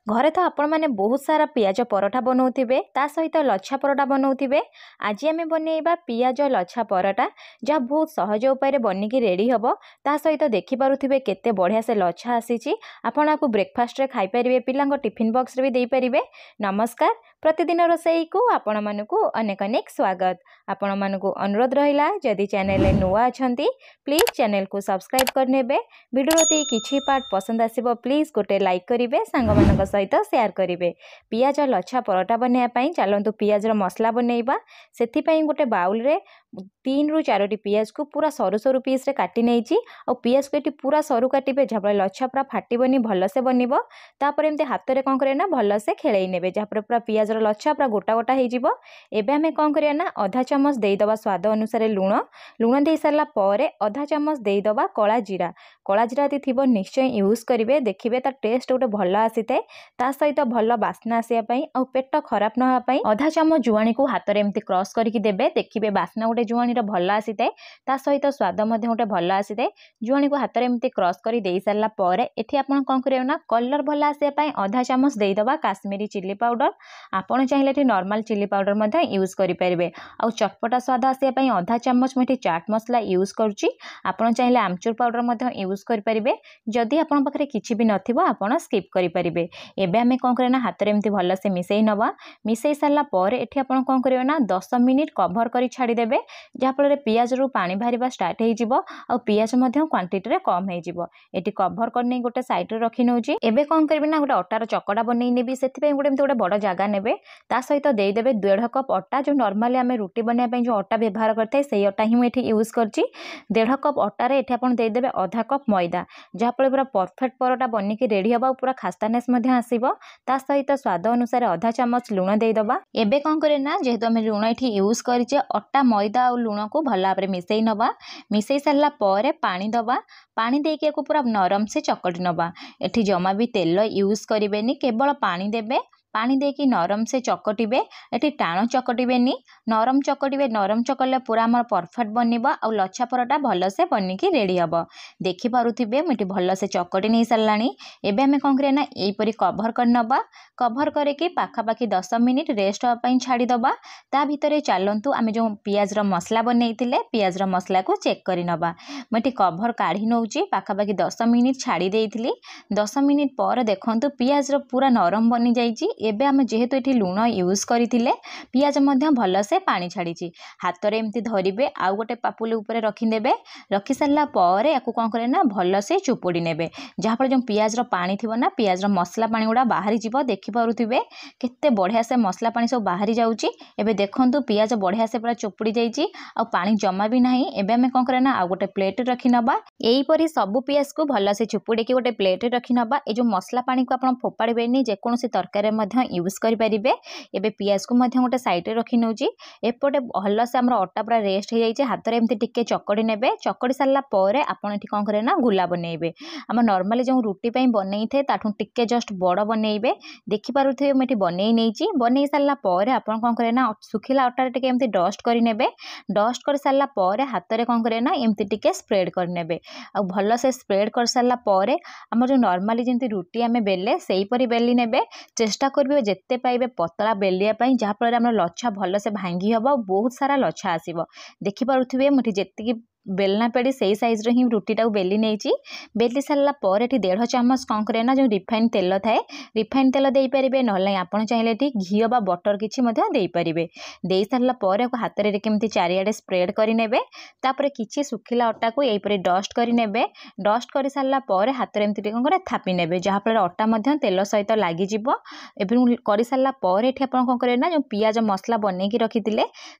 घरे तो आपण मैंने बहुत सारा पियाज परोठा बनाऊे ता सहित लच्छा परोठा बनाऊे। आज आम बनइबा पियाज लच्छा परोठा जहाँ बहुत सहज उपाय बनिकी रेडी हम। ता सहित देखिपे केते बढ़िया से लच्छा आसी। आपण आपको ब्रेकफास्ट रे खाई पारिबे, पिलांको टिफिन बॉक्स रे भी देई पारिबे। नमस्कार, प्रतिदिन रोसई को आपण मानकु अनेक अनेक स्वागत। आपण मानकु अनुरोध रहिला जदि चैनल रे नुआ अछंती प्लीज चैनल को सब्सक्राइब करनेबे। वीडियो ती किछि पार्ट पसंद आसीबो प्लीज गोटे लाइक करिवे, सांग मानक सहित शेयर करिवे। पियाज लच्छा परोठा बनैया पई चलंतु पियाज रो मसला बनैबा। सेथि पई गोटे बाउल रे 3 रु 4टी पियाज को पूरा सरू सरू पीस रे काटी नेछि। और पियाज को एटी पूरा सरू काटिबे जहाँ लच्छा पूरा फाटिबनी भल से बनिबो। तापर एमती हाथ रे कोन करे ना भल से खेळेई नेबे जहाँ पूरा पियाज रो लच्छा पूरा गोटा गोटा हे जिवो। एबे हमें कोन करिया ना आधा चम्मच देई दबा स्वाद अनुसार लूण। लूण देई सारला परे आधा चम्मच देई दबा कला जीरा। कला जीरा यदि थिबो निश्चय यूज करिवे, देखिबे ता टेस्ट गोटे भल आसीते। ता सहित भल बास्ना आसिया पई और पेट खराब न होआ पई आधा चम्मच जुआणी को हाथ रे एमती क्रॉस करके देबे। देखिबे बास्ना गोटे जुआणी रो भल आसीते, ता सहित स्वाद मध्ये गोटे भल आसीते। जुआणी को हाथ रे एमती क्रॉस करी देई सारला परे एठी आपण कोन करियो ना कलर भल आसिया पई आधा चम्मच देई दबा काश्मीरी चिली पाउडर। आपण चाहिले एठी नॉर्मल चिली पाउडर मध्ये यूज करि परिबे। आ चटपटा स्वाद आसिया पई आधा चम्मच मेठी चाट मसला यूज करूची। आपण चाहिले आमचूर पाउडर मध्ये यूज करि परिबे। जदि आपण पाखरे किछि भी नथिबो आपण स्किप करि परिबे। एबे हमें कोन करे ना हाथ रे एमती भल से मिसेई नबा। मिसेई सारला परे एठी आपण कोन करियो ना 10 मिनिट कवर करी छाडी देबे जहाँ फल पियाज रु पानी बाहरिबा स्टार्ट हे जिवो। आ पियाज मध्ये क्वांटिटी रे कम हे जिवो। एठी कवर करने गोटे साइड रे रखि नउची। एबे कोन करबे ना गोटे अटार चकड़ा बनै नेबी। सेति पई गोटे एमती गोटे बड़ जागा नेबे। ता सहित देई देबे 1.5 कप अटा। जो नॉर्मली हमें रोटी बनया पई जो अटा व्यवहार करथाय सेही अटा ही एठी यूज करची। 1.5 कप अटा रे एठी आपण देई देबे आधा कप मैदा जहाँ फल पूरा परफेक्ट परोटा बनिकी रेडी हबा। पूरा खास्तानेस मध्ये आसीबो। ता सहित स्वाद अनुसार आधा चम्मच लूण देई दबा। एबे कोन करे ना जेहेतु हमें लूण एठी यूज करिचे अटा मैदा और लूण को भल भाबरे मिसेई नबा। मिसेई सारला परे पानी दबा। पानी देके को पूरा नरम से चकटी नबा। एठी जमा भी तेल यूज करिवेनी, केवल पानी देबे। पानी देकी नरम से चकटिबे। एठी टाण चकटिबेनी, नरम चकटिबे। नरम चकले पूरा हमर परफेक्ट बनिबा और लच्छा परोटा भल से बनिकी रेडी हबो। देखि पारुथिबे मिटी भल से चकटी नै सरलानी। एबे हमें कोन करे ना एई परी कवर कर नबा। कवर करे कि पाखा पाखी 10 मिनिट रेस्ट होआ पई छाडी दबा। ता भितरे चालंतु आमे जो पियाज रो मसला बनेइतिले पियाज रो मसला को चेक करि नबा। मिटी कवर काढी नउची। पाखा पाखी 10 मिनिट छाडी देइतिली। 10 मिनिट पर देखंतु पियाज रो पूरा नरम बनि जाईची। एबे हम जेहेतु एठी लूण यूज करितिले पियाज मध्ये भल से पानी छाड़ीची। हाथ रे एमती धरिबे आउ गोटे पापुली ऊपर रखि देबे। रखि सारला परे याकु कोन करे ना भल से चुपुड़ी नेबे जहाँ फल जो पियाज रो पानी थिबो ना पियाज रो मसला पानी गुडा बाहरी जिवो। देखि पारुथिबे केते बढ़िया से मसला पानी सब बाहरी जाउची। एबे देखंतु पियाज बढ़िया से पूरा चुपुड़ी जाईची आ पानी जमा भी नाही। एबे हमें कोन करे ना आ गोटे प्लेट रखि नबा। एई परी सब पियाज को भल से चुपुड़ी के गोटे प्लेट रखि नबा। ए जो मसला पानी को आपण फोपाड़ीबेनी जे कोनोसी तरकारी मध्ये यूज करि परिबे। एबे पियाज को मध्ये गोटे साइड रे रखि नउची। एपटे भल से हमर अटा पूरा रेस्ट हे जाईचे। हाथ रे एमती टिके चकड़ी नेबे। चकड़ी सारला परे आपण एठी कोन करे ना गुला बनेइबे। हम नॉर्मली जो रोटी पई बनेइ थे ताठू टिके जस्ट बड़ बनेइबे। देखि पारुथिबे मेठी बनेइ नेइची। बनेइ सारला परे आपण कोन करे ना सुखिला अटा रे टिके एमती डस्ट करि नेबे। डस्ट कर सारला परे हाथ रे कोन करे ना एमती टिके स्प्रेड कर नेबे। आ भल से स्प्रेड कर सारला परे हमर जो नॉर्मली जेंती रोटी हमें बेले सेही परी बेली नेबे। चेष्टा करबे जेते पाइबे पतला बेलिया पई जहाँ फल हमर लच्छा भल से भांगी हबो। बहुत सारा लच्छा आसीबो। देखि पारुथिबे मुठी जेतिकी बेलना पेड़ी से साइज रे ही रुटीटा बेली नहीं। बेली सारा पर 1.5 चम्मच कौन करे ना जो रिफाइन तेल थाए रिफाइन तेल दे पारे ना आप चाहिए घी बा बटर किसी दे पारे। दे सारा पर हाथ में केमती चारिआडे स्प्रेड करे तापर किसी सुखिला अटा को यहीपर डस्ट करे। डस्ट कर सारा पर हाथ में एमती कौन थापी ने जहाँफल अटा तेल सहित लगिज कर सारा पर ये कौन करे ना जो पियाज मसला बनईकी रखी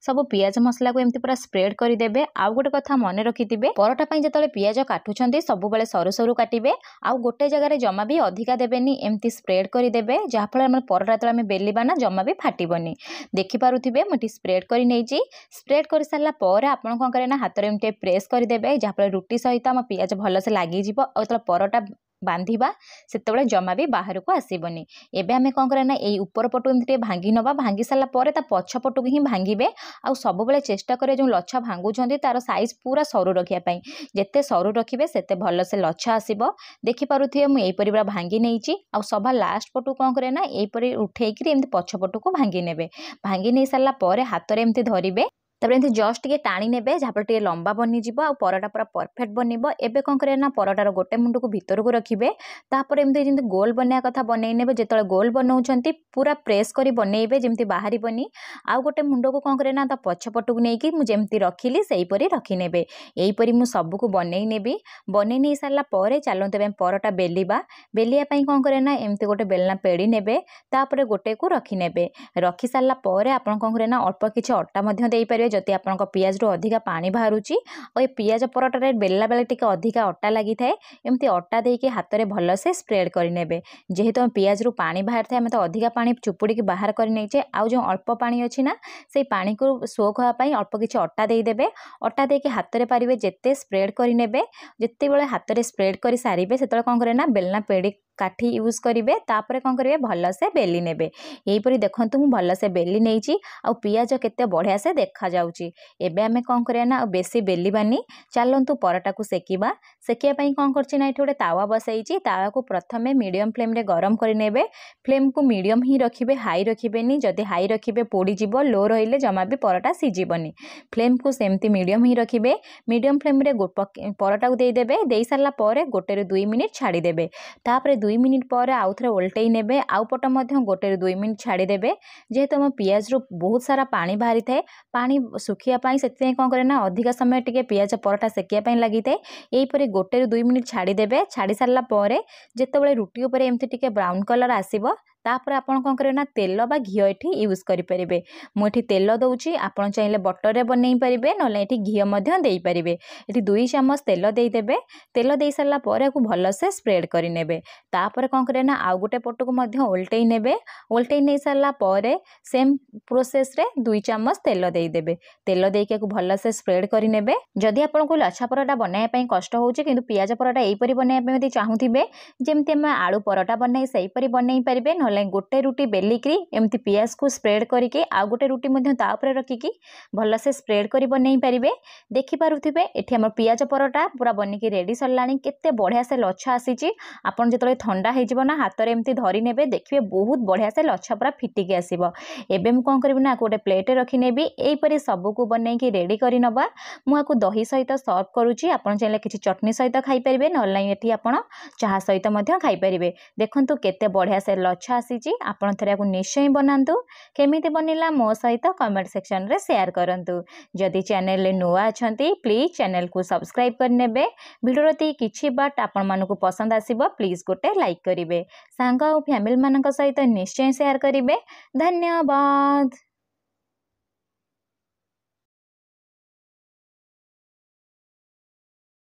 सब पियाज मसला को एमती पूरा स्प्रेड करदे। आउ गोटे कथा मने रखिथिबे परोटा पई जतले पियाज काटुछंती सब बेले सरू सरू काटिबे। आउ गोटे जगह जमा भी अधिका देबेनी एमती स्प्रेड करदे जहाँफल हम परोटा तले आम बेलिबा ना जमा भी फाटिबनी। देखि पारुथिबे मुठी स्प्रेड करि नेइची। स्प्रेड कर सारा पर आपण कोन करे ना हाथ रे एमती प्रेस करदे जहाँफल रुटी सहित आम पियाज भल से लागि जिवो। आ तले परोटा बांधिबा सेतेबेले जमा भी बाहर को आसीबनी। एबे आमे कोन करे ना एई ऊपर पटु एमती भांगी नबा भांगी साला परे ता पछ पटु ही भांगीबे आ सब बेले चेष्टा करे जो लच्छा भांगुछंती तार साइज पूरा सरू रखिया पई जेते सरू रखिबे सेते भल से लच्छा आसीबो। देखि पारुथिए मु एई परिबा भांगी नेइची आ सभा लास्ट पटु कोन करे ना एई परि उठेई कि एमती पछ पटु को भांगी नेबे। भांगी नै साला परे हातरे एमती धरिबे तब एमती जस्ट टिके टाणी नेबे जहाँपर टिके लंबा बनी जिवो आ परोटा पूरा परफेक्ट बनिबो। एबे कोन करे ना परोटार गोटे मुंड को भीतर को रखिबे तापर एमती जेमती गोल बनया कथा बनै नेबे जेतले गोल बनौछंती पूरा प्रेस करी बनैबे जेमती बाहरी बनी आ गोटे मुंड को कोन करे ना ता पछ पटु नै कि मु जेमती रखिली सेही परी रखि नेबे। एही परी मु सब को बनै नेबी। बनै नै साला परे चालंते बे परोटा बेलिबा। बेलिया पई कोन करे ना एमती गोटे बेलना पेड़ी नेबे तापर गोटे को रखि नेबे। रखि साला परे आपण कोन करे ना अल्प किछि अट्टा मध्य देई परिबे जति आपनका पियाज रो अधिका पानी बाहरुची और पियाज परोटा बेला बेले टिके अधिका अट्टा लगी थाए एमती अट्टा देके हाथ रे भल से स्प्रेड करि नेबे। जेहेतु पियाज रो पानी बाहर थाए तो अधिका पानी चुपुड़ी की बाहर करि नेचे आ जो अल्प पानी अछि ना से पानी को सोक होआ पई अल्प किछि अट्टा देई देबे। अट्टा देके हाथ रे पारिबे जेते स्प्रेड करि नेबे। जेते बेले हाथ रे स्प्रेड करि सारिबे सेतले कोन करे ना बेलना पेड़ी काठी यूज करिवे तापरे कोन करिवे भल से बेली नेबे। एही परी देखंतु मु भल से बेली नेइची आ पियाज केते बढ़िया से देखा जाउची। एबे आमे कोन करिया ना बेसी बेलीबानी चलंतु परोटा को सेकीबा। सेकिया पई कोन करछि ना एठी गोटे तावा बसाइची तावा को प्रथमे मीडियम फ्लेम रे गरम करि नेबे। फ्लेम को मीडियम ही रखिबे हाई रखिबेनी जदी हाई रखिबे पोड़ी जिवो लो रहिले जमा भी परोटा सिजिबनी। फ्लेम को सेमती मीडियम ही रखिबे। मीडियम फ्लेम रे परोटा को देई देबे। देई सारला परे गोटे रे 2 मिनिट छाडी देबे। तापरे 2 मिनिट पर आउ थरे उल्टेई नेबे आउ पट मध्य गोटे रे 2 मिनिट छाडी देबे। जेहेतु हम पियाज रो बहुत सारा पानी बाहरी थाए पानी सुखिया पाई सेते कोन करे ना अधिका समय टिके पियाज परोटा सेकिया पाई लागि थाए। एही परी गोटे रे 2 मिनिट छाडी देबे। छाडी सारला परे जेतेबेले रुटी ऊपर एमती टिके ब्राउन कलर आसीबो तापर आपण कोन करे ना तेल बा घियो एठी यूज करि परिबे। मु एठी तेल दउची आपण चाहिले बटर रे बनै परिबे नले एठी घियो मध्य देई परिबे। एठी 2 चम्मच तेल देई देबे। तेल देई सारला परे को भल से स्प्रेड करि नेबे। तापर कोन करे ना आउ गोटे पट को मध्य उल्टेई नेबे। उल्टेई नै सारला परे सेम प्रोसेस रे 2 चम्मच तेल देई देबे। तेल देके को भल से स्प्रेड करि नेबे। जदि आपण को लच्छा परोटा बनाय पई कष्ट होउची किंतु पियाज परोटा एही परी बनाय पई यदि चाहुथिबे जेमते हम आलू परोटा बनाई सही परी बनाई परिबे नले गोटे रुटी बेलिकी एमती पियाज को स्प्रेड करके आ गोटे रुटी मध्य ता ऊपर रखिकी भल से स्प्रेड करी बनाई परिबे। देखि पारुथिबे एठी हमर पियाज परोटा पूरा बनिकी रेडी सरलाणी केते बढ़िया से लच्छा आसीची। आपण जेतले ठंडा हे जिवो ना हाथ रे एमती धरि नेबे देखिबे बहुत बढ़िया से लच्छा पूरा फिटिकी आसीबो। एबे मु कोन करबी ना गोटे प्लेट रे रखि नेबी। एई परी सब को बनाईकी रेडी करी नबा। मु आकु दही सहित सर्व करूची। आपण चाहिले किछि चटनी सहित खाई परिबे नले एठी आपण चाहा सहित मध्य खाई परिबे। देखंतु केते बढ़िया से लच्छा आसीची। आपण थरे आकु निश्चय बनांतु। केमिति बनिला मो सहित कमेंट सेक्शन रे शेयर करंतु। जदि चैनल ले नुआ अछंती प्लीज चैनल को सब्सक्राइब कर नेबे। वीडियो रती किछि बाट आपण मानको पसंद आसीबो प्लीज गोटे लाइक करिवे। सांग और फैमिली मानक सहित निश्चय शेयर करिवे। धन्यवाद।